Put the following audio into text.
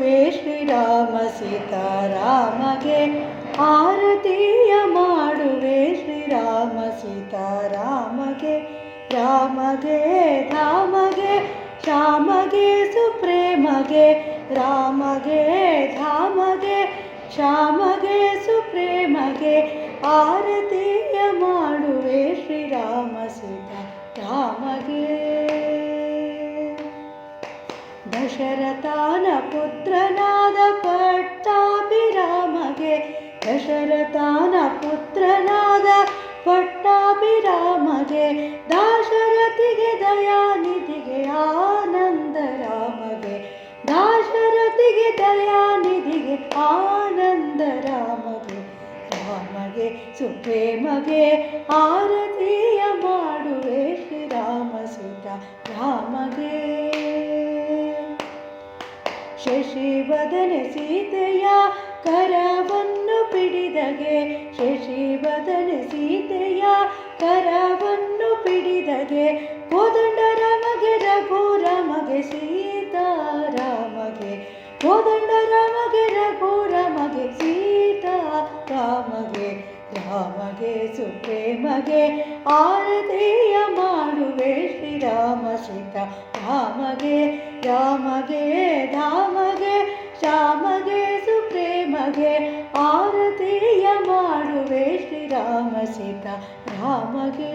ಮಾಡುವೆ ಶ್ರೀರಾಮ ಸೀತಾರಾಮಗೆ ಆರತಿಯ ಮಾಡುವೆ ಶ್ರೀರಾಮ ಸೀತಾರಾಮಗೆ ರಾಮಗೆ ಧಾಮಗೆ ಶ್ಯಾಮಗೆ ಸುಪ್ರೇಮಗೆ ರಾಮಗೆ ಧಾಮಗೆ ಶ್ಯಾಮಗೆ ಸುಪ್ರೇಮಗೆ ಆರತಿಯ ಮಾಡುವೆ ಶ್ರೀರಾಮ ಸೀತಾರಾಮಗೆ ದಶರಥನ ಪುತ್ರನಾದ ಪಟ್ಟಾಭಿರಾಮಗೆ ದಶರಥನ ಪುತ್ರನಾದ ಪಟ್ಟಾಭಿರಾಮಗೆ ದಾಶರಥಿಗೆ ದಯಾನಿಧಿಗೆ ಆನಂದ ರಾಮಗೆ ದಾಶರಥಿಗೆ ದಯಾನಿಧಿಗೆ ಆನಂದ ರಾಮಗೆ ರಾಮಗೆ ಸುಪ್ರೇಮಗೆ ಆರತಿಯ ಮಾಡುವೆ ಶ್ರೀರಾಮ ಸೀತಾ ರಾಮಗೆ ಶಶಿವದನ ಸೀತೆಯ ಕರವನ್ನು ಪಿಡಿದಗೆ ಶಶಿವದನ ಸೀತೆಯ ಕರವನ್ನು ಪಿಡಿದಗೆ ಕೋದಂಡ ರಾಮಗೆ ರಘುರಾಮಗೆ ಸೀತಾರಾಮಗೆ ಕೋದಂಡ ರಾಮಗೆ ರಘುರಾಮಗೆ ಸೀತಾರಾಮಗೆ ರಾಮಗೆ ಸುಪ್ರೇಮಗೆ ಆರತಿಯ ಮಾಡುವೆ ಶ್ರೀರಾಮ ಸೀತಾ ರಾಮಗೆ ರಾಮಗೆ ಧಾಮಗೆ ಶ್ಯಾಮಗೆ ಸುಪ್ರೇಮಗೆ ಆರತಿಯ ಮಾಡುವೆ ಶ್ರೀರಾಮ ಸೀತಾ ರಾಮಗೆ